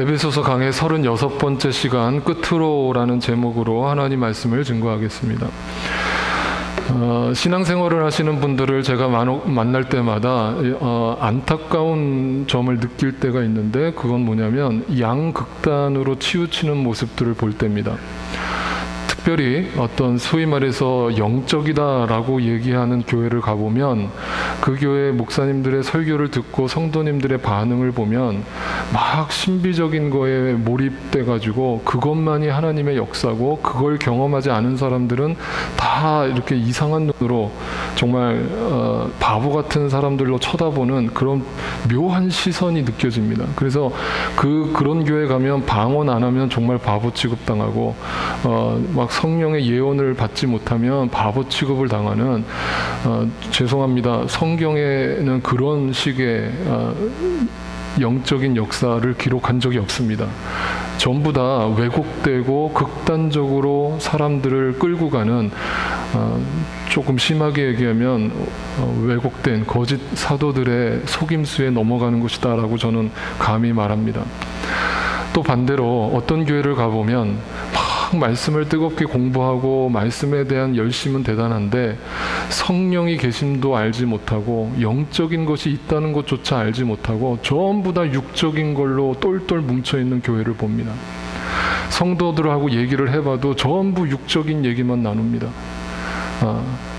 에베소서 강의 36번째 시간 끝으로라는 제목으로 하나님 말씀을 증거하겠습니다. 신앙생활을 하시는 분들을 제가 만날 때마다 안타까운 점을 느낄 때가 있는데, 그건 뭐냐면 양극단으로 치우치는 모습들을 볼 때입니다. 특별히 어떤 소위 말해서 영적이다라고 얘기하는 교회를 가보면 그 교회 목사님들의 설교를 듣고 성도님들의 반응을 보면 막 신비적인 거에 몰입돼가지고 그것만이 하나님의 역사고, 그걸 경험하지 않은 사람들은 다 이렇게 이상한 눈으로 정말 바보 같은 사람들로 쳐다보는 그런 묘한 시선이 느껴집니다. 그래서 그런 교회 가면 방언 안 하면 정말 바보 취급당하고, 막 성령의 예언을 받지 못하면 바보 취급을 당하는, 죄송합니다, 성경에는 그런 식의 영적인 역사를 기록한 적이 없습니다. 전부 다 왜곡되고 극단적으로 사람들을 끌고 가는, 조금 심하게 얘기하면 왜곡된 거짓 사도들의 속임수에 넘어가는 것이다 라고 저는 감히 말합니다. 또 반대로 어떤 교회를 가보면 말씀을 뜨겁게 공부하고 말씀에 대한 열심은 대단한데 성령이 계심도 알지 못하고 영적인 것이 있다는 것조차 알지 못하고 전부 다 육적인 걸로 똘똘 뭉쳐있는 교회를 봅니다. 성도들하고 얘기를 해봐도 전부 육적인 얘기만 나눕니다.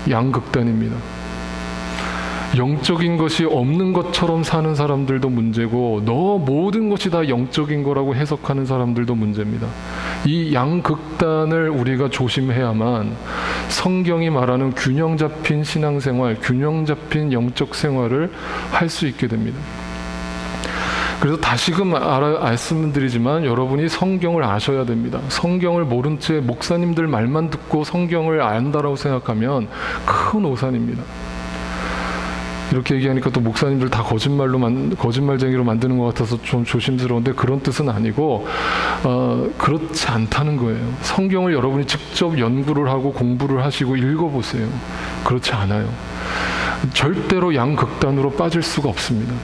양극단입니다. 영적인 것이 없는 것처럼 사는 사람들도 문제고, 모든 것이 다 영적인 거라고 해석하는 사람들도 문제입니다. 이 양극단을 우리가 조심해야만 성경이 말하는 균형 잡힌 신앙생활, 균형 잡힌 영적 생활을 할 수 있게 됩니다. 그래서 다시금 말씀드리지만 여러분이 성경을 아셔야 됩니다. 성경을 모른 채 목사님들 말만 듣고 성경을 안다라고 생각하면 큰 오산입니다. 이렇게 얘기하니까 또 목사님들 다 거짓말쟁이로 만드는 것 같아서 좀 조심스러운데, 그런 뜻은 아니고 그렇지 않다는 거예요. 성경을 여러분이 직접 연구를 하고 공부를 하시고 읽어보세요. 그렇지 않아요. 절대로 양극단으로 빠질 수가 없습니다.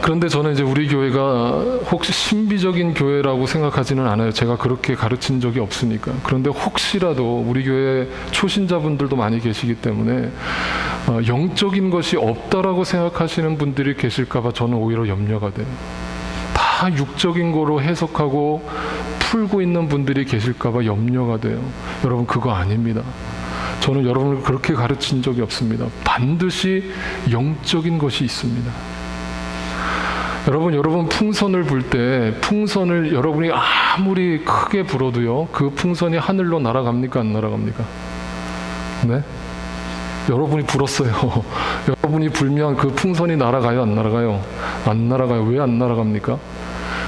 그런데 저는 이제 우리 교회가 혹시 신비적인 교회라고 생각하지는 않아요. 제가 그렇게 가르친 적이 없으니까. 그런데 혹시라도 우리 교회 초신자분들도 많이 계시기 때문에 영적인 것이 없다라고 생각하시는 분들이 계실까 봐 저는 오히려 염려가 돼요. 다 육적인 거로 해석하고 풀고 있는 분들이 계실까 봐 염려가 돼요. 여러분, 그거 아닙니다. 저는 여러분을 그렇게 가르친 적이 없습니다. 반드시 영적인 것이 있습니다. 여러분 풍선을 불 때 풍선을 여러분이 아무리 크게 불어도요, 그 풍선이 하늘로 날아갑니까, 안 날아갑니까? 네? 여러분이 불었어요. 여러분이 불면 그 풍선이 날아가요, 안 날아가요? 안 날아가요. 왜 안 날아갑니까?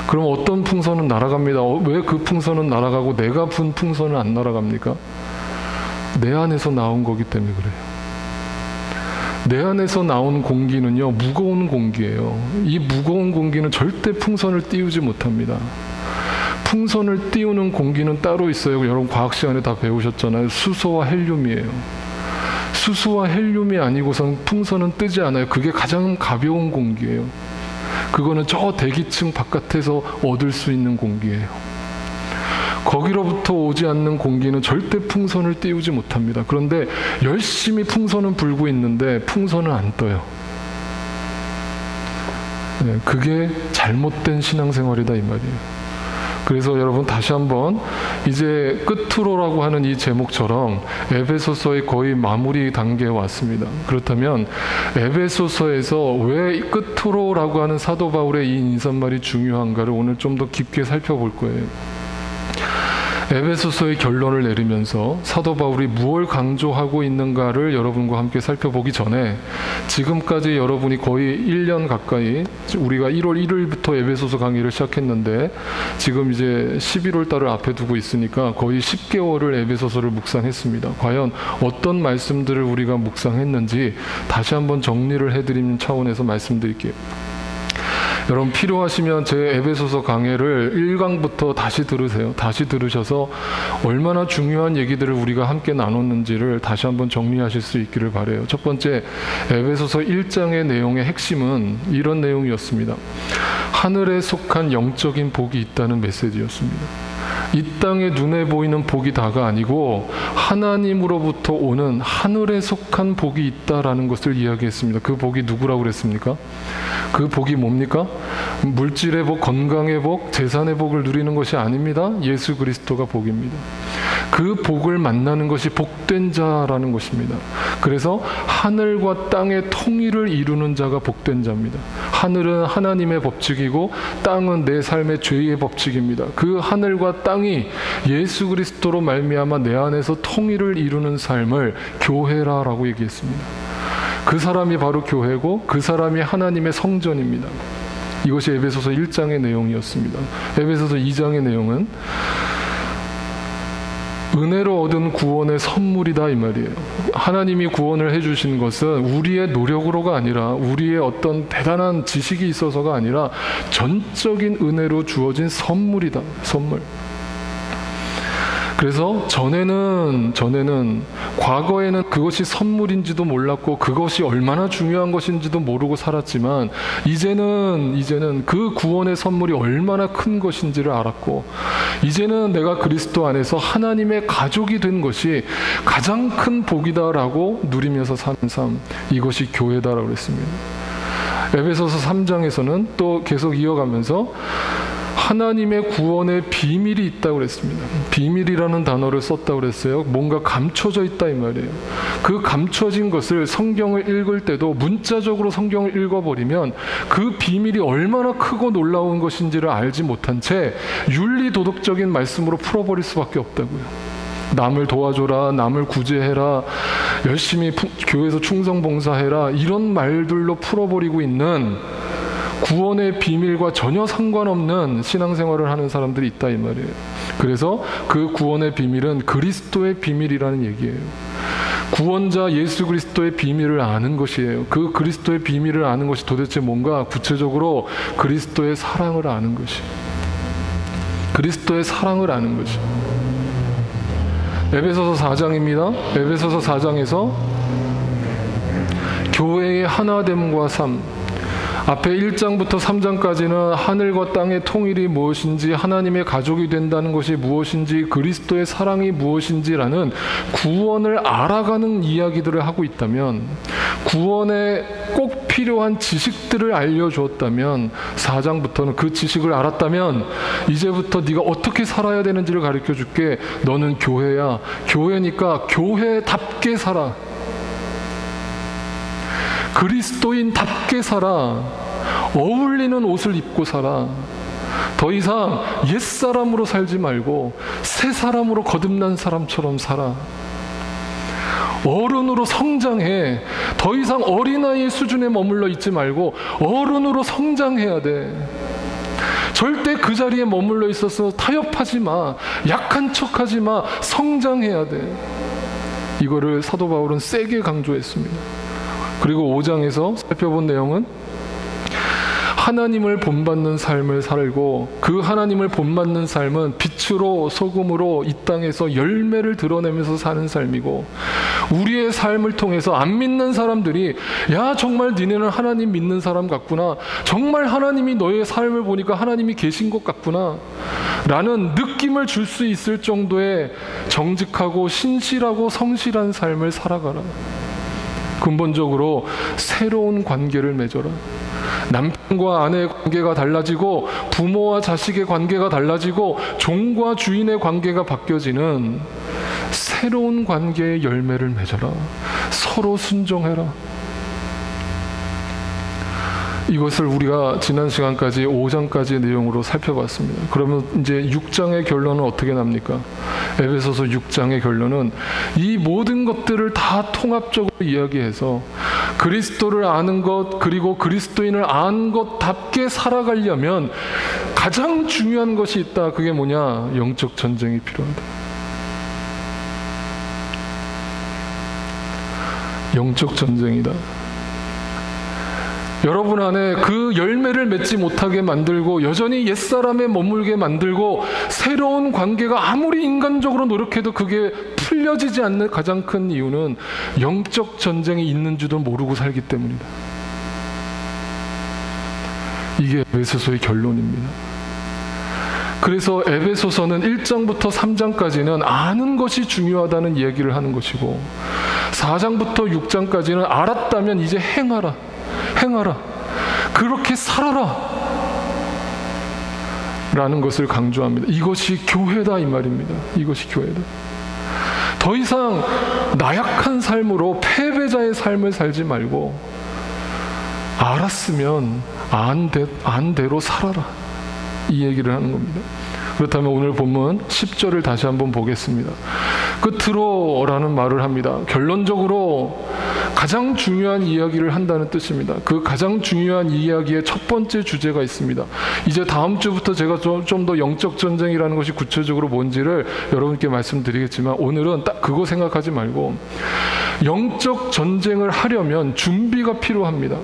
그럼 어떤 풍선은 날아갑니다. 왜 그 풍선은 날아가고 내가 분 풍선은 안 날아갑니까? 내 안에서 나온 거기 때문에 그래요. 내 안에서 나온 공기는요, 무거운 공기예요. 이 무거운 공기는 절대 풍선을 띄우지 못합니다. 풍선을 띄우는 공기는 따로 있어요. 여러분 과학 시간에 다 배우셨잖아요. 수소와 헬륨이에요. 수소와 헬륨이 아니고선 풍선은 뜨지 않아요. 그게 가장 가벼운 공기예요. 그거는 저 대기층 바깥에서 얻을 수 있는 공기예요. 거기로부터 오지 않는 공기는 절대 풍선을 띄우지 못합니다. 그런데 열심히 풍선은 불고 있는데 풍선은 안 떠요. 네, 그게 잘못된 신앙생활이다 이 말이에요. 그래서 여러분 다시 한번, 이제 끝으로라고 하는 이 제목처럼 에베소서의 거의 마무리 단계에 왔습니다. 그렇다면 에베소서에서 왜 끝으로라고 하는 사도 바울의 이 인사말이 중요한가를 오늘 좀 더 깊게 살펴볼 거예요. 에베소서의 결론을 내리면서 사도 바울이 무엇을 강조하고 있는가를 여러분과 함께 살펴보기 전에, 지금까지 여러분이 거의 1년 가까이, 우리가 1월 1일부터 에베소서 강의를 시작했는데 지금 이제 11월 달을 앞에 두고 있으니까 거의 10개월을 에베소서를 묵상했습니다. 과연 어떤 말씀들을 우리가 묵상했는지 다시 한번 정리를 해드리는 차원에서 말씀드릴게요. 여러분 필요하시면 제 에베소서 강해를 1강부터 다시 들으세요. 다시 들으셔서 얼마나 중요한 얘기들을 우리가 함께 나눴는지를 다시 한번 정리하실 수 있기를 바라요. 첫 번째, 에베소서 1장의 내용의 핵심은 이런 내용이었습니다. 하늘에 속한 영적인 복이 있다는 메시지였습니다. 이 땅에 눈에 보이는 복이 다가 아니고 하나님으로부터 오는 하늘에 속한 복이 있다라는 것을 이야기했습니다. 그 복이 누구라고 그랬습니까? 그 복이 뭡니까? 물질의 복, 건강의 복, 재산의 복을 누리는 것이 아닙니다. 예수 그리스도가 복입니다. 그 복을 만나는 것이 복된 자라는 것입니다. 그래서 하늘과 땅의 통일을 이루는 자가 복된 자입니다. 하늘은 하나님의 법칙이고 땅은 내 삶의 죄의 법칙입니다. 그 하늘과 땅이 예수 그리스도로 말미암아 내 안에서 통일을 이루는 삶을 교회라라고 얘기했습니다. 그 사람이 바로 교회고 그 사람이 하나님의 성전입니다. 이것이 에베소서 1장의 내용이었습니다. 에베소서 2장의 내용은 은혜로 얻은 구원의 선물이다 이 말이에요. 하나님이 구원을 해주신 것은 우리의 노력으로가 아니라 우리의 어떤 대단한 지식이 있어서가 아니라 전적인 은혜로 주어진 선물이다. 선물. 그래서 전에는 과거에는 그것이 선물인지도 몰랐고 그것이 얼마나 중요한 것인지도 모르고 살았지만 이제는 그 구원의 선물이 얼마나 큰 것인지를 알았고 이제는 내가 그리스도 안에서 하나님의 가족이 된 것이 가장 큰 복이다라고 누리면서 사는 삶, 이것이 교회다라고 그랬습니다. 에베소서 3장에서는 또 계속 이어가면서 하나님의 구원의 비밀이 있다고 그랬습니다. 비밀이라는 단어를 썼다고 그랬어요. 뭔가 감춰져 있다 이 말이에요. 그 감춰진 것을 성경을 읽을 때도 문자적으로 성경을 읽어버리면 그 비밀이 얼마나 크고 놀라운 것인지를 알지 못한 채 윤리도덕적인 말씀으로 풀어버릴 수밖에 없다고요. 남을 도와줘라, 남을 구제해라, 열심히 교회에서 충성봉사해라, 이런 말들로 풀어버리고 있는 구원의 비밀과 전혀 상관없는 신앙생활을 하는 사람들이 있다 이 말이에요. 그래서 그 구원의 비밀은 그리스도의 비밀이라는 얘기예요. 구원자 예수 그리스도의 비밀을 아는 것이에요. 그 그리스도의 비밀을 아는 것이 도대체 뭔가? 구체적으로 그리스도의 사랑을 아는 것이. 그리스도의 사랑을 아는 것이. 에베소서 4장입니다. 에베소서 4장에서 교회의 하나됨과 삶, 앞에 1장부터 3장까지는 하늘과 땅의 통일이 무엇인지, 하나님의 가족이 된다는 것이 무엇인지, 그리스도의 사랑이 무엇인지라는 구원을 알아가는 이야기들을 하고 있다면, 구원에 꼭 필요한 지식들을 알려주었다면, 4장부터는 그 지식을 알았다면 이제부터 네가 어떻게 살아야 되는지를 가르쳐줄게. 너는 교회야. 교회니까 교회답게 살아. 그리스도인답게 살아. 어울리는 옷을 입고 살아. 더 이상 옛사람으로 살지 말고 새 사람으로 거듭난 사람처럼 살아. 어른으로 성장해. 더 이상 어린아이의 수준에 머물러 있지 말고 어른으로 성장해야 돼. 절대 그 자리에 머물러 있어서 타협하지 마. 약한 척하지 마. 성장해야 돼. 이거를 사도 바울은 세게 강조했습니다. 그리고 5장에서 살펴본 내용은 하나님을 본받는 삶을 살고, 그 하나님을 본받는 삶은 빛으로 소금으로 이 땅에서 열매를 드러내면서 사는 삶이고, 우리의 삶을 통해서 안 믿는 사람들이 야 정말 니네는 하나님 믿는 사람 같구나, 정말 하나님이 너의 삶을 보니까 하나님이 계신 것 같구나 라는 느낌을 줄 수 있을 정도의 정직하고 신실하고 성실한 삶을 살아가라. 근본적으로 새로운 관계를 맺어라. 남편과 아내의 관계가 달라지고, 부모와 자식의 관계가 달라지고, 종과 주인의 관계가 바뀌어지는 새로운 관계의 열매를 맺어라. 서로 순종해라. 이것을 우리가 지난 시간까지 5장까지의 내용으로 살펴봤습니다. 그러면 이제 6장의 결론은 어떻게 납니까? 에베소서 6장의 결론은 이 모든 것들을 다 통합적으로 이야기해서 그리스도를 아는 것, 그리고 그리스도인을 아는 것답게 살아가려면 가장 중요한 것이 있다. 그게 뭐냐? 영적 전쟁이 필요하다. 영적 전쟁이다. 여러분 안에 그 열매를 맺지 못하게 만들고 여전히 옛사람에 머물게 만들고 새로운 관계가 아무리 인간적으로 노력해도 그게 풀려지지 않는 가장 큰 이유는 영적 전쟁이 있는 줄도 모르고 살기 때문이다. 이게 에베소서의 결론입니다. 그래서 에베소서는 1장부터 3장까지는 아는 것이 중요하다는 이야기를 하는 것이고 4장부터 6장까지는 알았다면 이제 행하라. 그렇게 살아라. 라는 것을 강조합니다. 이것이 교회다 이 말입니다. 이것이 교회다. 더 이상 나약한 삶으로 패배자의 삶을 살지 말고 알았으면 안 대로 살아라. 이 얘기를 하는 겁니다. 그렇다면 오늘 본문 10절을 다시 한번 보겠습니다. 끝으로 라는 말을 합니다. 결론적으로 가장 중요한 이야기를 한다는 뜻입니다. 그 가장 중요한 이야기의 첫 번째 주제가 있습니다. 이제 다음 주부터 제가 좀 더 영적 전쟁이라는 것이 구체적으로 뭔지를 여러분께 말씀드리겠지만 오늘은 딱 그거 생각하지 말고 영적 전쟁을 하려면 준비가 필요합니다.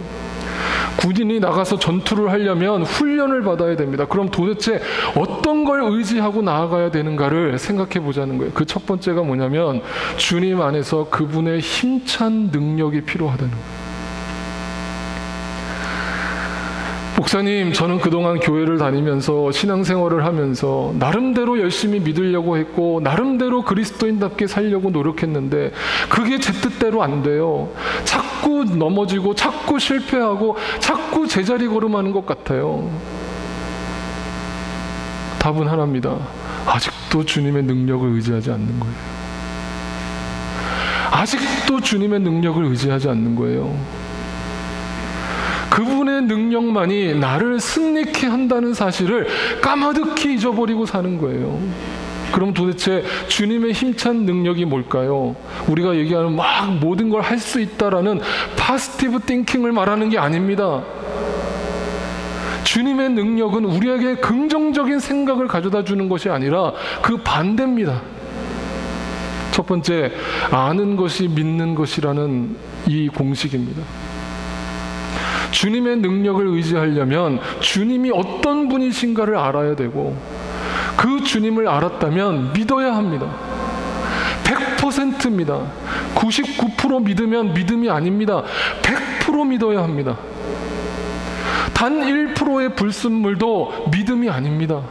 군인이 나가서 전투를 하려면 훈련을 받아야 됩니다. 그럼 도대체 어떤 걸 의지하고 나아가야 되는가를 생각해 보자는 거예요. 그 첫 번째가 뭐냐면 주님 안에서 그분의 힘찬 능력이 필요하다는 거예요. 목사님, 저는 그동안 교회를 다니면서 신앙생활을 하면서 나름대로 열심히 믿으려고 했고 나름대로 그리스도인답게 살려고 노력했는데 그게 제 뜻대로 안 돼요. 자꾸 넘어지고 자꾸 실패하고 자꾸 제자리 걸음하는 것 같아요. 답은 하나입니다. 아직도 주님의 능력을 의지하지 않는 거예요. 아직도 주님의 능력을 의지하지 않는 거예요. 그분의 능력만이 나를 승리케 한다는 사실을 까마득히 잊어버리고 사는 거예요. 그럼 도대체 주님의 힘찬 능력이 뭘까요? 우리가 얘기하는 막 모든 걸 할 수 있다라는 파지티브 띵킹을 말하는 게 아닙니다. 주님의 능력은 우리에게 긍정적인 생각을 가져다 주는 것이 아니라 그 반대입니다. 첫 번째, 아는 것이 믿는 것이라는 이 공식입니다. 주님의 능력을 의지하려면 주님이 어떤 분이신가를 알아야 되고 그 주님을 알았다면 믿어야 합니다. 100%입니다. 99% 믿으면 믿음이 아닙니다. 100% 믿어야 합니다. 단 1%의 불순물도 믿음이 아닙니다.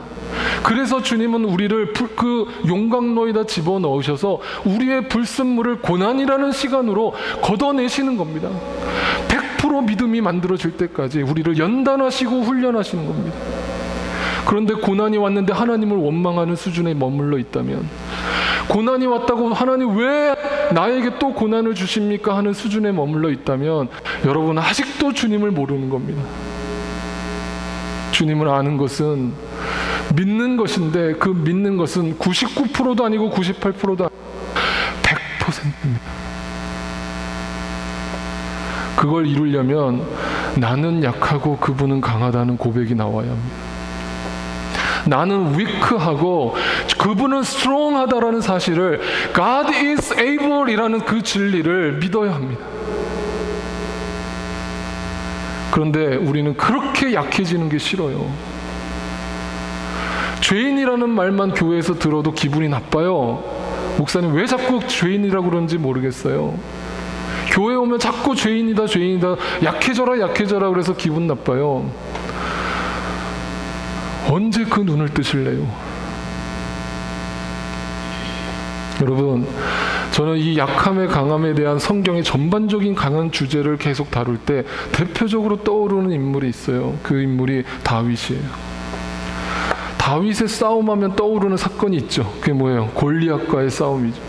그래서 주님은 우리를 그 용광로에다 집어넣으셔서 우리의 불순물을 고난이라는 시간으로 걷어내시는 겁니다. 100% 믿음이 만들어질 때까지 우리를 연단하시고 훈련하시는 겁니다. 그런데 고난이 왔는데 하나님을 원망하는 수준에 머물러 있다면, 고난이 왔다고 하나님 왜 나에게 또 고난을 주십니까 하는 수준에 머물러 있다면 여러분 아직도 주님을 모르는 겁니다. 주님을 아는 것은 믿는 것인데 그 믿는 것은 99%도 아니고 98%도 아니고 100%입니다. 그걸 이루려면 나는 약하고 그분은 강하다는 고백이 나와야 합니다. 나는 weak하고 그분은 strong하다라는 사실을 God is able 이라는 그 진리를 믿어야 합니다. 그런데 우리는 그렇게 약해지는 게 싫어요. 죄인이라는 말만 교회에서 들어도 기분이 나빠요. 목사님 왜 자꾸 죄인이라고 그러는지 모르겠어요. 교회 오면 자꾸 죄인이다 약해져라 그래서 기분 나빠요. 언제 그 눈을 뜨실래요? 여러분, 저는 이 약함의 강함에 대한 성경의 전반적인 강한 주제를 계속 다룰 때 대표적으로 떠오르는 인물이 있어요. 그 인물이 다윗이에요. 다윗의 싸움하면 떠오르는 사건이 있죠. 그게 뭐예요? 골리앗과의 싸움이죠.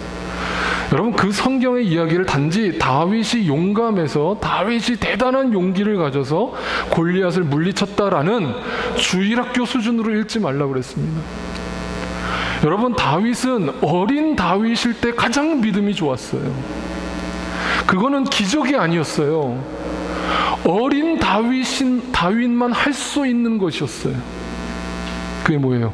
여러분, 그 성경의 이야기를 단지 다윗이 용감해서 다윗이 대단한 용기를 가져서 골리앗을 물리쳤다라는 주일학교 수준으로 읽지 말라고 그랬습니다. 여러분, 다윗은 어린 다윗일 때 가장 믿음이 좋았어요. 그거는 기적이 아니었어요. 어린 다윗만 할 수 있는 것이었어요. 그게 뭐예요?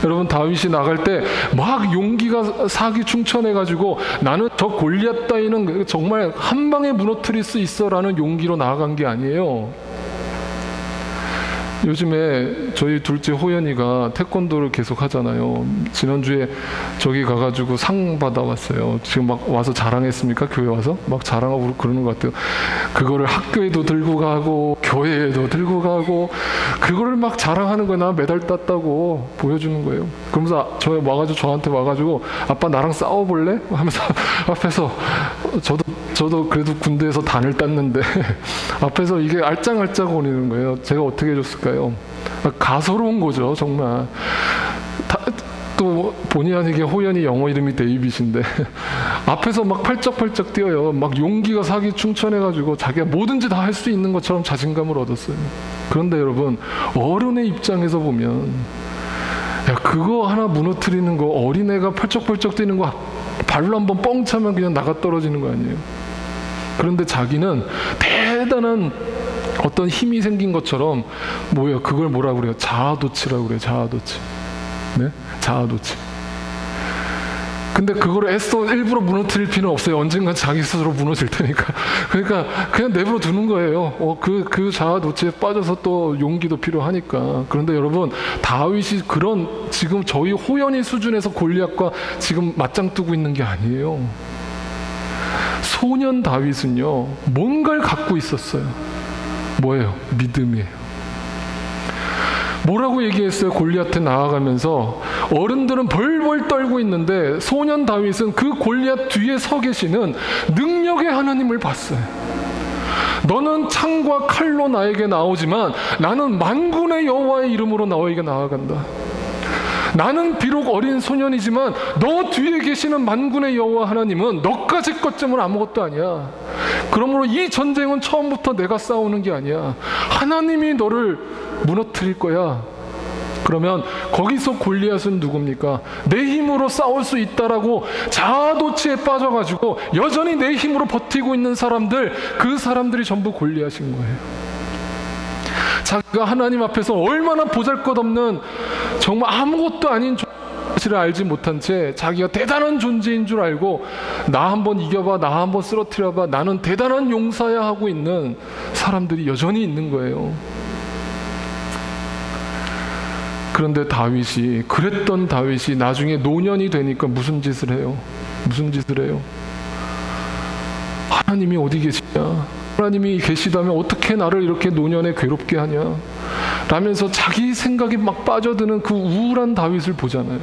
여러분, 다윗이 나갈 때 막 용기가 사기 충천해가지고 나는 저 골리앗 따위는 정말 한 방에 무너뜨릴 수 있어라는 용기로 나아간 게 아니에요. 요즘에 저희 둘째 호연이가 태권도를 계속 하잖아요. 지난주에 저기 가가지고 상 받아왔어요. 지금 막 와서 자랑했습니까? 교회 와서? 막 자랑하고 그러는 것 같아요. 그거를 학교에도 들고 가고 교회에도 들고 가고 그거를 막 자랑하는 거야. 나 메달 땄다고 보여주는 거예요. 그러면서 저한테 와가지고 아빠 나랑 싸워볼래? 하면서 앞에서 저도 그래도 군대에서 단을 땄는데 앞에서 이게 알짱알짱 거리는 거예요. 제가 어떻게 해줬을까요? 가소로운 거죠, 정말. 또 본의 아니게 호연이 영어 이름이 데이빗인데 앞에서 막 팔쩍팔쩍 뛰어요. 막 용기가 사기 충천해가지고 자기가 뭐든지 다 할 수 있는 것처럼 자신감을 얻었어요. 그런데 여러분, 어른의 입장에서 보면 야, 그거 하나 무너뜨리는 거, 어린애가 팔쩍팔쩍 뛰는 거 발로 한번 뻥 차면 그냥 나가 떨어지는 거 아니에요. 그런데 자기는 대단한 어떤 힘이 생긴 것처럼 그걸 뭐라고 그래요? 자아도취라고 그래요. 자아도취. 네? 자아도취. 근데 그거를 애써 일부러 무너뜨릴 필요는 없어요. 언젠간 자기 스스로 무너질 테니까. 그러니까 그냥 내버려 두는 거예요. 그 자아도취에 빠져서 또 용기도 필요하니까. 그런데 여러분, 다윗이 그런 지금 저희 호연이 수준에서 골리앗과 지금 맞짱 뜨고 있는 게 아니에요. 소년 다윗은요, 뭔가를 갖고 있었어요. 뭐예요? 믿음이에요. 뭐라고 얘기했어요? 골리앗에 나아가면서 어른들은 벌벌 떨고 있는데 소년 다윗은 그 골리앗 뒤에 서 계시는 능력의 하나님을 봤어요. 너는 창과 칼로 나에게 나오지만 나는 만군의 여호와의 이름으로 너에게 나아간다. 나는 비록 어린 소년이지만 너 뒤에 계시는 만군의 여호와 하나님은 너까지 것쯤은 아무것도 아니야. 그러므로 이 전쟁은 처음부터 내가 싸우는 게 아니야. 하나님이 너를 무너뜨릴 거야. 그러면 거기서 골리앗은 누굽니까? 내 힘으로 싸울 수 있다라고 자아도취에 빠져가지고 여전히 내 힘으로 버티고 있는 사람들, 그 사람들이 전부 골리앗인 거예요. 자기가 하나님 앞에서 얼마나 보잘것없는 정말 아무것도 아닌 사실을 알지 못한 채 자기가 대단한 존재인 줄 알고 나 한번 이겨봐, 나 한번 쓰러뜨려봐, 나는 대단한 용사야 하고 있는 사람들이 여전히 있는 거예요. 그런데 그랬던 다윗이 나중에 노년이 되니까 무슨 짓을 해요? 하나님이 어디 계시냐? 하나님이 계시다면 어떻게 나를 이렇게 노년에 괴롭게 하냐? 라면서 자기 생각이 막 빠져드는 그 우울한 다윗을 보잖아요.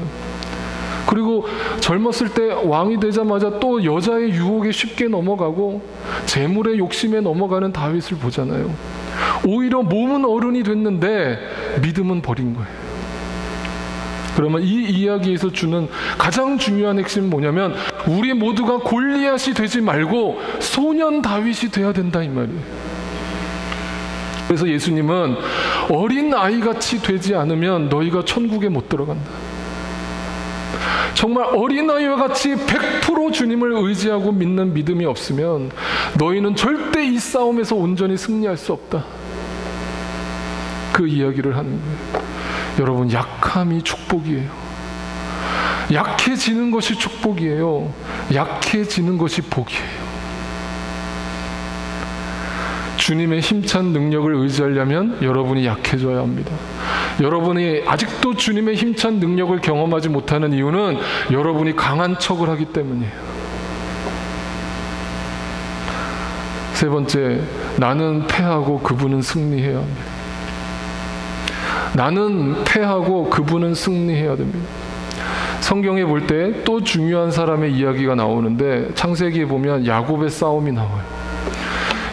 그리고 젊었을 때 왕이 되자마자 또 여자의 유혹에 쉽게 넘어가고 재물의 욕심에 넘어가는 다윗을 보잖아요. 오히려 몸은 어른이 됐는데 믿음은 버린 거예요. 그러면 이 이야기에서 주는 가장 중요한 핵심은 뭐냐면 우리 모두가 골리앗이 되지 말고 소년 다윗이 돼야 된다, 이 말이에요. 그래서 예수님은 어린 아이같이 되지 않으면 너희가 천국에 못 들어간다. 정말 어린아이와 같이 100% 주님을 의지하고 믿는 믿음이 없으면 너희는 절대 이 싸움에서 온전히 승리할 수 없다. 그 이야기를 하는 거예요. 여러분, 약함이 축복이에요. 약해지는 것이 축복이에요. 약해지는 것이 복이에요. 주님의 힘찬 능력을 의지하려면 여러분이 약해져야 합니다. 여러분이 아직도 주님의 힘찬 능력을 경험하지 못하는 이유는 여러분이 강한 척을 하기 때문이에요. 세 번째, 나는 패하고 그분은 승리해야 합니다. 나는 패하고 그분은 승리해야 됩니다. 성경에 볼 때 또 중요한 사람의 이야기가 나오는데 창세기에 보면 야곱의 싸움이 나와요.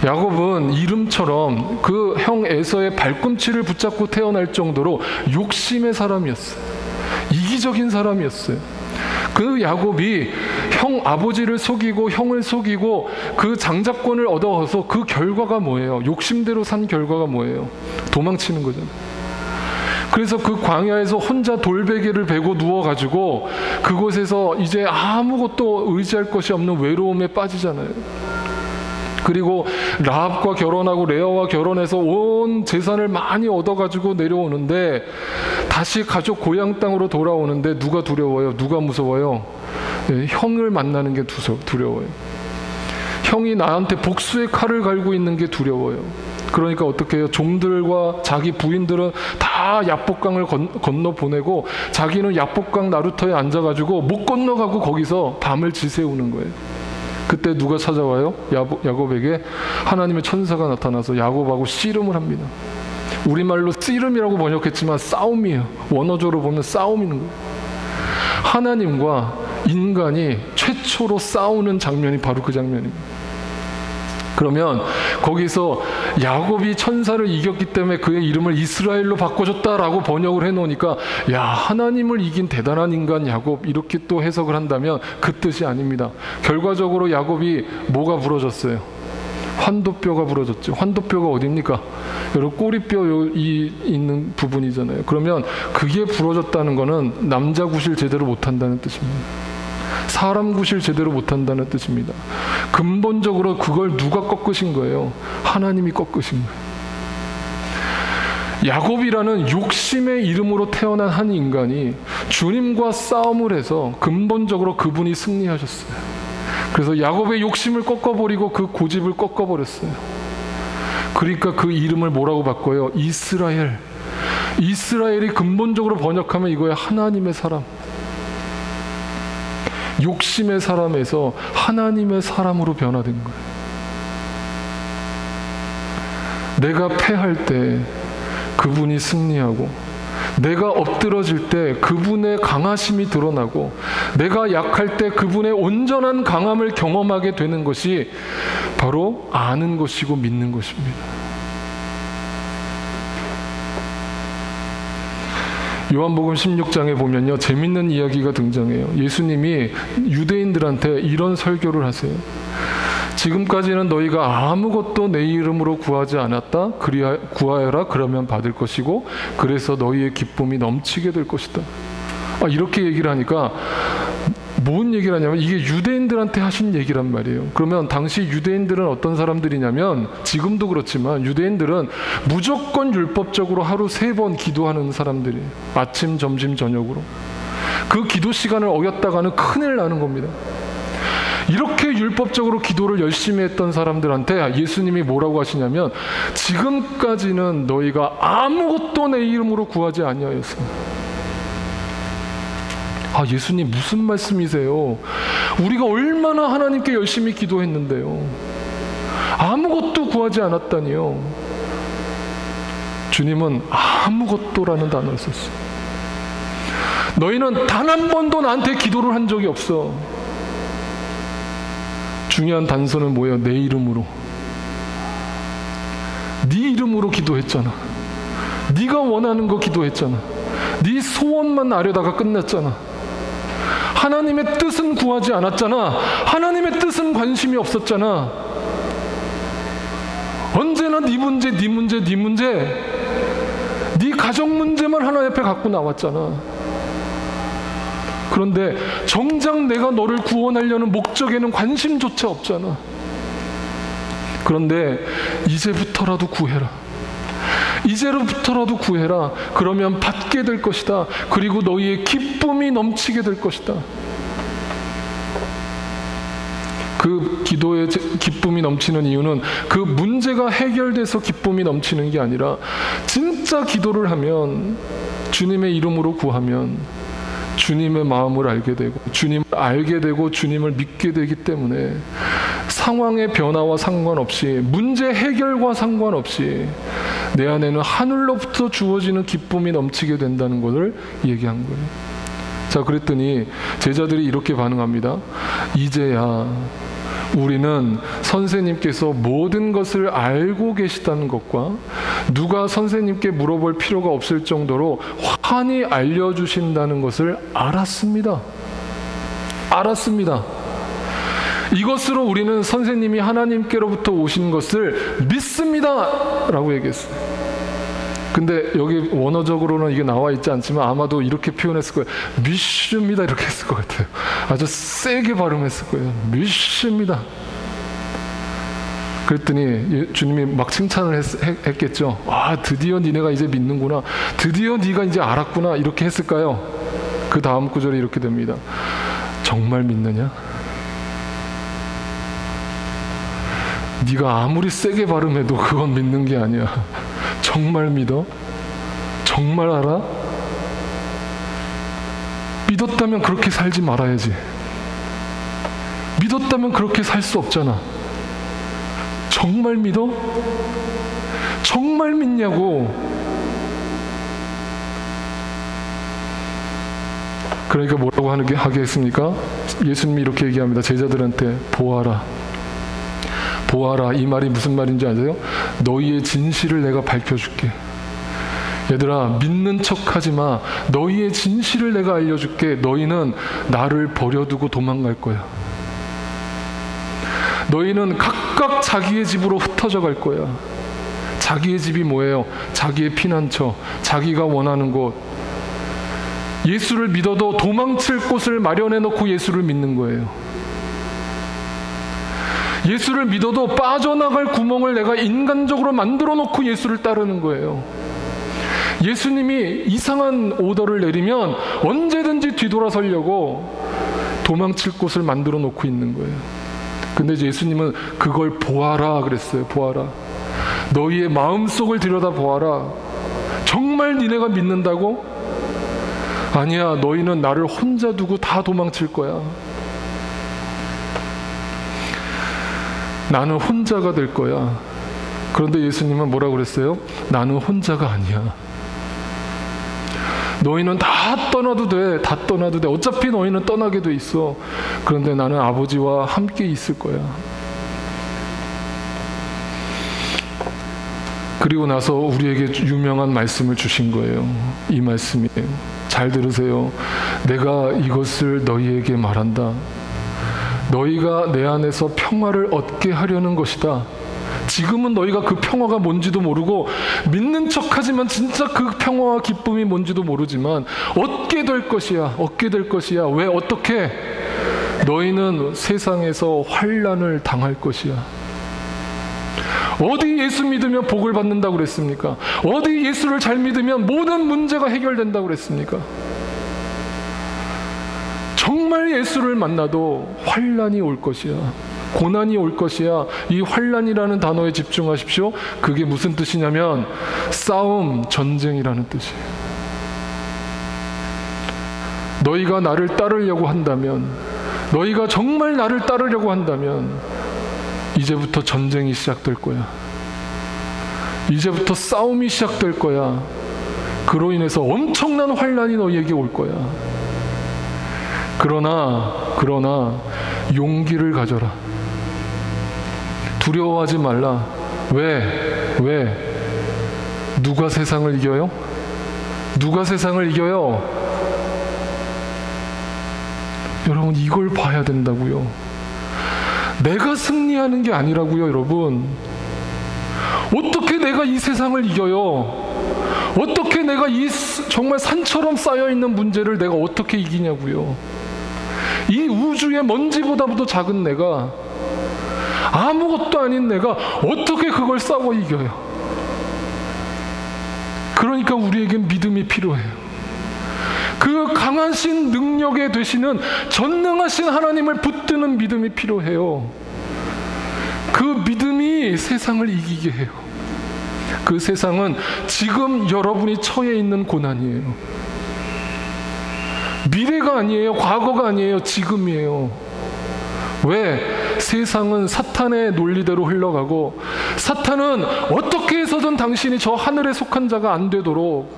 야곱은 이름처럼 그 형 에서의 발꿈치를 붙잡고 태어날 정도로 욕심의 사람이었어요. 이기적인 사람이었어요. 그 야곱이 형 아버지를 속이고 형을 속이고 그 장자권을 얻어서 그 결과가 뭐예요? 욕심대로 산 결과가 뭐예요? 도망치는 거잖아요. 그래서 그 광야에서 혼자 돌베개를 베고 누워가지고 그곳에서 이제 아무것도 의지할 것이 없는 외로움에 빠지잖아요. 그리고 라합과 결혼하고 레아와 결혼해서 온 재산을 많이 얻어가지고 내려오는데 다시 가족 고향 땅으로 돌아오는데 누가 두려워요? 누가 무서워요? 형을 만나는 게 두려워요. 형이 나한테 복수의 칼을 갈고 있는 게 두려워요. 그러니까 어떻게 해요? 종들과 자기 부인들은 다 야복강을 건너 보내고 자기는 야복강 나루터에 앉아가지고 못 건너가고 거기서 밤을 지새우는 거예요. 그때 누가 찾아와요? 야곱에게 하나님의 천사가 나타나서 야곱하고 씨름을 합니다. 우리말로 씨름이라고 번역했지만 싸움이에요. 원어적으로 보면 싸움이는 거예요. 하나님과 인간이 최초로 싸우는 장면이 바로 그 장면입니다. 그러면 거기서 야곱이 천사를 이겼기 때문에 그의 이름을 이스라엘로 바꿔줬다라고 번역을 해놓으니까 야, 하나님을 이긴 대단한 인간 야곱, 이렇게 또 해석을 한다면 그 뜻이 아닙니다. 결과적으로 야곱이 뭐가 부러졌어요? 환도뼈가 부러졌죠. 환도뼈가 어디입니까? 여러분, 꼬리뼈 있는 부분이잖아요. 그러면 그게 부러졌다는 거는 남자 구실 제대로 못한다는 뜻입니다. 사람 구실 제대로 못한다는 뜻입니다. 근본적으로 그걸 누가 꺾으신 거예요? 하나님이 꺾으신 거예요. 야곱이라는 욕심의 이름으로 태어난 한 인간이 주님과 싸움을 해서 근본적으로 그분이 승리하셨어요. 그래서 야곱의 욕심을 꺾어버리고 그 고집을 꺾어버렸어요. 그러니까 그 이름을 뭐라고 바꿔요? 이스라엘. 이스라엘이 근본적으로 번역하면 이거예요. 하나님의 사람. 욕심의 사람에서 하나님의 사람으로 변화된 거예요. 내가 패할 때 그분이 승리하고, 내가 엎드러질 때 그분의 강하심이 드러나고, 내가 약할 때 그분의 온전한 강함을 경험하게 되는 것이 바로 아는 것이고 믿는 것입니다. 요한복음 16장에 보면요, 재밌는 이야기가 등장해요. 예수님이 유대인들한테 이런 설교를 하세요. 지금까지는 너희가 아무것도 내 이름으로 구하지 않았다. 구하여라. 그러면 받을 것이고, 그래서 너희의 기쁨이 넘치게 될 것이다. 이렇게 얘기를 하니까 뭔 얘기를 하냐면 이게 유대인들한테 하신 얘기란 말이에요. 그러면 당시 유대인들은 어떤 사람들이냐면, 지금도 그렇지만 유대인들은 무조건 율법적으로 하루 3번 기도하는 사람들이에요. 아침, 점심, 저녁으로. 그 기도 시간을 어겼다가는 큰일 나는 겁니다. 이렇게 율법적으로 기도를 열심히 했던 사람들한테 예수님이 뭐라고 하시냐면, 지금까지는 너희가 아무것도 내 이름으로 구하지 아니하였으나. 예수님 무슨 말씀이세요? 우리가 얼마나 하나님께 열심히 기도했는데요. 아무것도 구하지 않았다니요. 주님은 아무것도라는 단어를 썼어요. 너희는 단 한 번도 나한테 기도를 한 적이 없어. 중요한 단서는 뭐예요? 내 이름으로. 네 이름으로 기도했잖아. 네가 원하는 거 기도했잖아. 네 소원만 아려다가 끝났잖아. 하나님의 뜻은 구하지 않았잖아. 하나님의 뜻은 관심이 없었잖아. 언제나 네 문제, 네 문제, 네 문제. 네 가정 문제만 하나님 앞에 갖고 나왔잖아. 그런데 정작 내가 너를 구원하려는 목적에는 관심조차 없잖아. 그런데 이제부터라도 구해라. 이제부터라도 구해라. 그러면 받게 될 것이다. 그리고 너희의 기쁨이 넘치게 될 것이다. 그 기도의 기쁨이 넘치는 이유는 그 문제가 해결돼서 기쁨이 넘치는 게 아니라, 진짜 기도를 하면, 주님의 이름으로 구하면 주님의 마음을 알게 되고, 주님을 알게 되고 주님을 믿게 되기 때문에 상황의 변화와 상관없이, 문제 해결과 상관없이 내 안에는 하늘로부터 주어지는 기쁨이 넘치게 된다는 것을 얘기한 거예요. 자, 그랬더니 제자들이 이렇게 반응합니다. 이제야 우리는 선생님께서 모든 것을 알고 계시다는 것과 누가 선생님께 물어볼 필요가 없을 정도로 환히 알려주신다는 것을 알았습니다. 알았습니다. 이것으로 우리는 선생님이 하나님께로부터 오신 것을 믿습니다 라고 얘기했어요. 근데 여기 원어적으로는 이게 나와 있지 않지만 아마도 이렇게 표현했을 거예요. 믿습니다 이렇게 했을 것 같아요. 아주 세게 발음했을 거예요. 믿습니다. 그랬더니 주님이 막 칭찬을 했겠죠. 아, 드디어 니네가 이제 믿는구나. 드디어 네가 이제 알았구나. 이렇게 했을까요? 그 다음 구절이 이렇게 됩니다. 정말 믿느냐? 네가 아무리 세게 발음해도 그건 믿는 게 아니야. 정말 믿어? 정말 알아? 믿었다면 그렇게 살지 말아야지. 믿었다면 그렇게 살 수 없잖아. 정말 믿어? 정말 믿냐고. 그러니까 뭐라고 하겠습니까? 예수님이 이렇게 얘기합니다. 제자들한테 보아라. 보아라. 이 말이 무슨 말인지 아세요? 너희의 진실을 내가 밝혀줄게. 얘들아, 믿는 척하지 마. 너희의 진실을 내가 알려줄게. 너희는 나를 버려두고 도망갈 거야. 너희는 각각 자기의 집으로 흩어져 갈 거야. 자기의 집이 뭐예요? 자기의 피난처, 자기가 원하는 곳. 예수를 믿어도 도망칠 곳을 마련해 놓고 예수를 믿는 거예요. 예수를 믿어도 빠져나갈 구멍을 내가 인간적으로 만들어 놓고 예수를 따르는 거예요. 예수님이 이상한 오더를 내리면 언제든지 뒤돌아서려고 도망칠 곳을 만들어 놓고 있는 거예요. 근데 예수님은 그걸 보아라 그랬어요. 보아라. 너희의 마음속을 들여다 보아라. 정말 니네가 믿는다고? 아니야. 너희는 나를 혼자 두고 다 도망칠 거야. 나는 혼자가 될 거야. 그런데 예수님은 뭐라고 그랬어요? 나는 혼자가 아니야. 너희는 다 떠나도 돼. 다 떠나도 돼. 어차피 너희는 떠나게 돼 있어. 그런데 나는 아버지와 함께 있을 거야. 그리고 나서 우리에게 유명한 말씀을 주신 거예요. 이 말씀이에요. 잘 들으세요. 내가 이것을 너희에게 말한다. 너희가 내 안에서 평화를 얻게 하려는 것이다. 지금은 너희가 그 평화가 뭔지도 모르고 믿는 척하지만 진짜 그 평화와 기쁨이 뭔지도 모르지만 얻게 될 것이야. 얻게 될 것이야. 왜? 어떻게? 너희는 세상에서 환난을 당할 것이야. 어디 예수 믿으면 복을 받는다고 그랬습니까? 어디 예수를 잘 믿으면 모든 문제가 해결된다고 그랬습니까? 정말 예수를 만나도 환난이 올 것이야. 고난이 올 것이야. 이 환난이라는 단어에 집중하십시오. 그게 무슨 뜻이냐면 싸움, 전쟁이라는 뜻이에요. 너희가 나를 따르려고 한다면, 너희가 정말 나를 따르려고 한다면 이제부터 전쟁이 시작될 거야. 이제부터 싸움이 시작될 거야. 그로 인해서 엄청난 환난이 너희에게 올 거야. 그러나 용기를 가져라. 두려워하지 말라. 왜? 누가 세상을 이겨요? 누가 세상을 이겨요? 여러분, 이걸 봐야 된다고요. 내가 승리하는 게 아니라고요, 여러분. 어떻게 내가 이 세상을 이겨요? 어떻게 내가 이 정말 산처럼 쌓여있는 문제를 내가 어떻게 이기냐고요. 이 우주의 먼지보다도 작은 내가, 아무것도 아닌 내가 어떻게 그걸 싸워 이겨요? 그러니까 우리에겐 믿음이 필요해요. 그 강하신 능력에 되시는 전능하신 하나님을 붙드는 믿음이 필요해요. 그 믿음이 세상을 이기게 해요. 그 세상은 지금 여러분이 처해 있는 고난이에요. 미래가 아니에요. 과거가 아니에요. 지금이에요. 왜? 세상은 사탄의 논리대로 흘러가고, 사탄은 어떻게 해서든 당신이 저 하늘에 속한 자가 안 되도록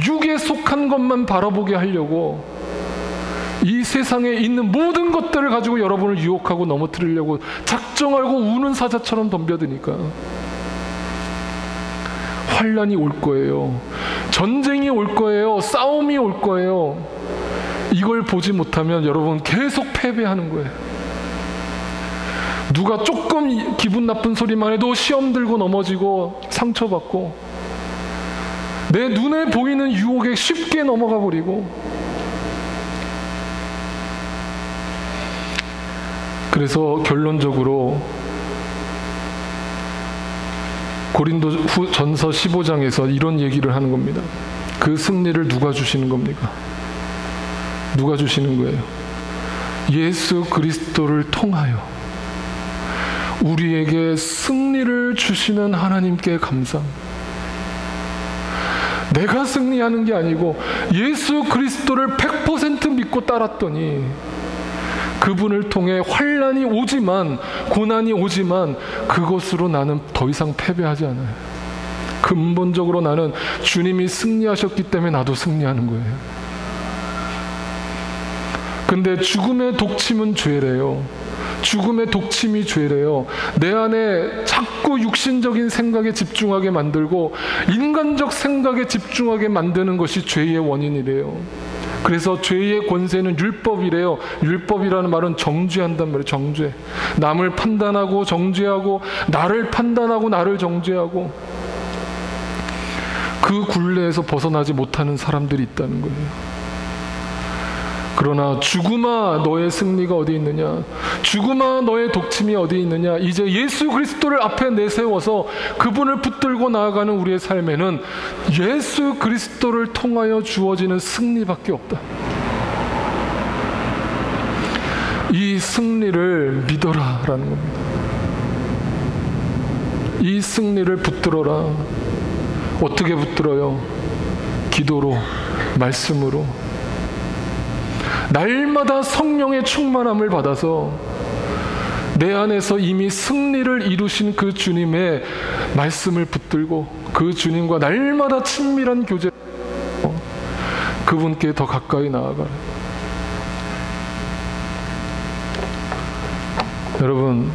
육에 속한 것만 바라보게 하려고 이 세상에 있는 모든 것들을 가지고 여러분을 유혹하고 넘어뜨리려고 작정하고 우는 사자처럼 덤벼드니까 환난이 올 거예요. 전쟁이 올 거예요. 싸움이 올 거예요. 이걸 보지 못하면 여러분 계속 패배하는 거예요. 누가 조금 기분 나쁜 소리만 해도 시험 들고 넘어지고 상처받고, 내 눈에 보이는 유혹에 쉽게 넘어가 버리고. 그래서 결론적으로 고린도전서 15장에서 이런 얘기를 하는 겁니다. 그 승리를 누가 주시는 겁니까? 누가 주시는 거예요? 예수 그리스도를 통하여 우리에게 승리를 주시는 하나님께 감사합니다. 내가 승리하는 게 아니고 예수 그리스도를 100% 믿고 따랐더니 그분을 통해 환난이 오지만, 고난이 오지만 그것으로 나는 더 이상 패배하지 않아요. 근본적으로 나는 주님이 승리하셨기 때문에 나도 승리하는 거예요. 근데 죽음의 독침은 죄래요. 죽음의 독침이 죄래요. 내 안에 자꾸 육신적인 생각에 집중하게 만들고 인간적 생각에 집중하게 만드는 것이 죄의 원인이래요. 그래서 죄의 권세는 율법이래요. 율법이라는 말은 정죄한단 말이에요. 정죄. 남을 판단하고 정죄하고, 나를 판단하고 나를 정죄하고, 그 굴레에서 벗어나지 못하는 사람들이 있다는 거예요. 그러나 죽음아 너의 승리가 어디 있느냐, 죽음아 너의 독침이 어디 있느냐, 이제 예수 그리스도를 앞에 내세워서 그분을 붙들고 나아가는 우리의 삶에는 예수 그리스도를 통하여 주어지는 승리밖에 없다. 이 승리를 믿어라 라는 겁니다. 이 승리를 붙들어라. 어떻게 붙들어요? 기도로, 말씀으로. 날마다 성령의 충만함을 받아서 내 안에서 이미 승리를 이루신 그 주님의 말씀을 붙들고 그 주님과 날마다 친밀한 교제, 그분께 더 가까이 나아가라. 여러분,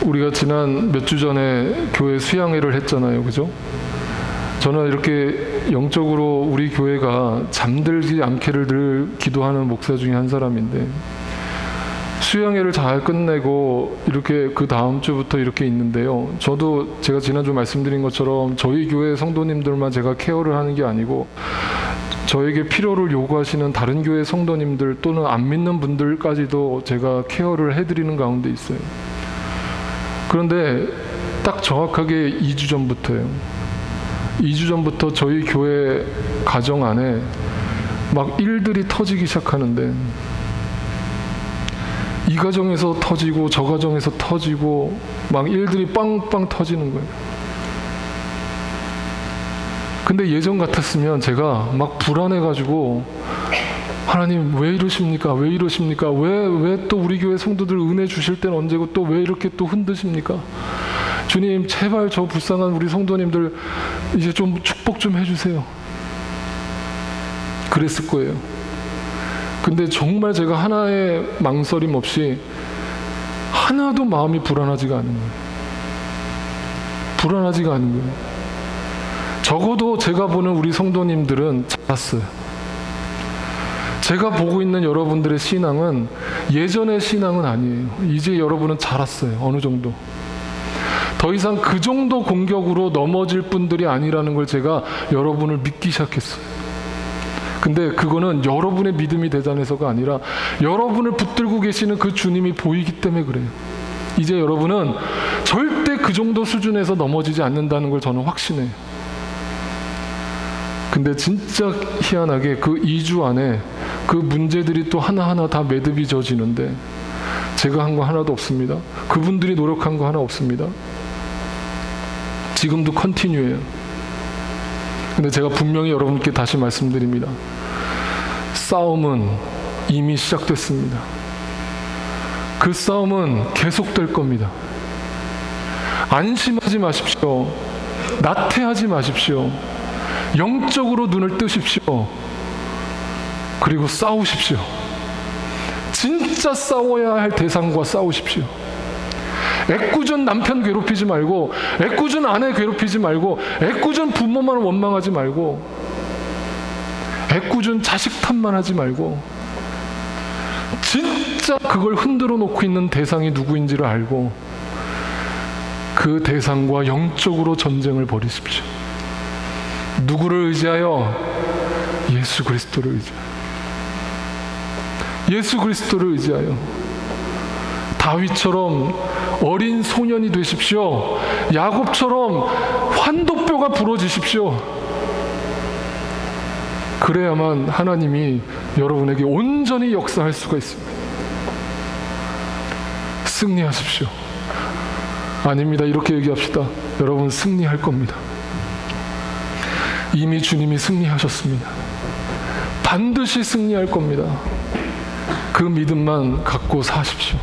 우리가 지난 몇 주 전에 교회 수양회를 했잖아요. 그죠? 저는 이렇게 영적으로 우리 교회가 잠들지 않기를 늘 기도하는 목사 중에 한 사람인데, 수양회를 잘 끝내고 이렇게 그 다음 주부터 이렇게 있는데요. 저도 제가 지난주 말씀드린 것처럼 저희 교회 성도님들만 제가 케어를 하는 게 아니고 저에게 필요를 요구하시는 다른 교회 성도님들 또는 안 믿는 분들까지도 제가 케어를 해드리는 가운데 있어요. 그런데 딱 정확하게 2주 전부터요. 2주 전부터 저희 교회 가정 안에 막 일들이 터지기 시작하는데, 이 가정에서 터지고 저 가정에서 터지고 막 일들이 빵빵 터지는 거예요. 근데 예전 같았으면 제가 막 불안해가지고, 하나님 왜 이러십니까? 왜 이러십니까? 왜 또 우리 교회 성도들 은혜 주실 때는 언제고 또 왜 이렇게 또 흔드십니까? 주님 제발 저 불쌍한 우리 성도님들 이제 좀 축복 좀 해주세요. 그랬을 거예요. 근데 정말 제가 하나의 망설임 없이 하나도 마음이 불안하지가 않은 거예요. 불안하지가 않은 거예요. 적어도 제가 보는 우리 성도님들은 자랐어요. 제가 보고 있는 여러분들의 신앙은 예전의 신앙은 아니에요. 이제 여러분은 자랐어요. 어느 정도. 더 이상 그 정도 공격으로 넘어질 분들이 아니라는 걸 제가 여러분을 믿기 시작했어요. 근데 그거는 여러분의 믿음이 대단해서가 아니라 여러분을 붙들고 계시는 그 주님이 보이기 때문에 그래요. 이제 여러분은 절대 그 정도 수준에서 넘어지지 않는다는 걸 저는 확신해요. 근데 진짜 희한하게 그 2주 안에 그 문제들이 또 하나하나 다 매듭이 져지는데 제가 한 거 하나도 없습니다. 그분들이 노력한 거 하나 없습니다. 지금도 컨티뉴해요. 근데 제가 분명히 여러분께 다시 말씀드립니다. 싸움은 이미 시작됐습니다. 그 싸움은 계속될 겁니다. 안심하지 마십시오. 나태하지 마십시오. 영적으로 눈을 뜨십시오. 그리고 싸우십시오. 진짜 싸워야 할 대상과 싸우십시오. 애꿎은 남편 괴롭히지 말고, 애꿎은 아내 괴롭히지 말고, 애꿎은 부모만 원망하지 말고, 애꿎은 자식 탓만 하지 말고, 진짜 그걸 흔들어 놓고 있는 대상이 누구인지를 알고 그 대상과 영적으로 전쟁을 벌이십시오. 누구를 의지하여? 예수 그리스도를 의지하여. 예수 그리스도를 의지하여. 다윗처럼 어린 소년이 되십시오. 야곱처럼 환도뼈가 부러지십시오. 그래야만 하나님이 여러분에게 온전히 역사할 수가 있습니다. 승리하십시오. 아닙니다. 이렇게 얘기합시다. 여러분 승리할 겁니다. 이미 주님이 승리하셨습니다. 반드시 승리할 겁니다. 그 믿음만 갖고 사십시오.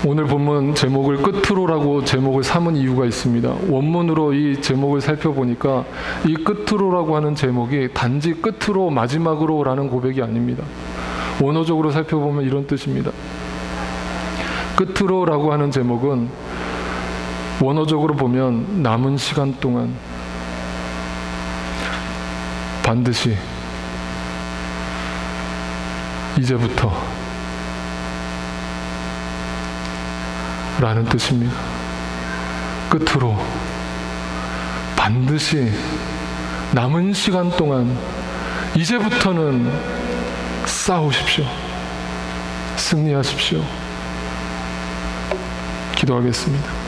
오늘 본문 제목을 끝으로라고 제목을 삼은 이유가 있습니다. 원문으로 이 제목을 살펴보니까 이 끝으로라고 하는 제목이 단지 끝으로 마지막으로 라는 고백이 아닙니다. 원어적으로 살펴보면 이런 뜻입니다. 끝으로라고 하는 제목은 원어적으로 보면 남은 시간 동안 반드시 이제부터 라는 뜻입니다. 끝으로 반드시 남은 시간 동안 이제부터는 싸우십시오. 승리하십시오. 기도하겠습니다.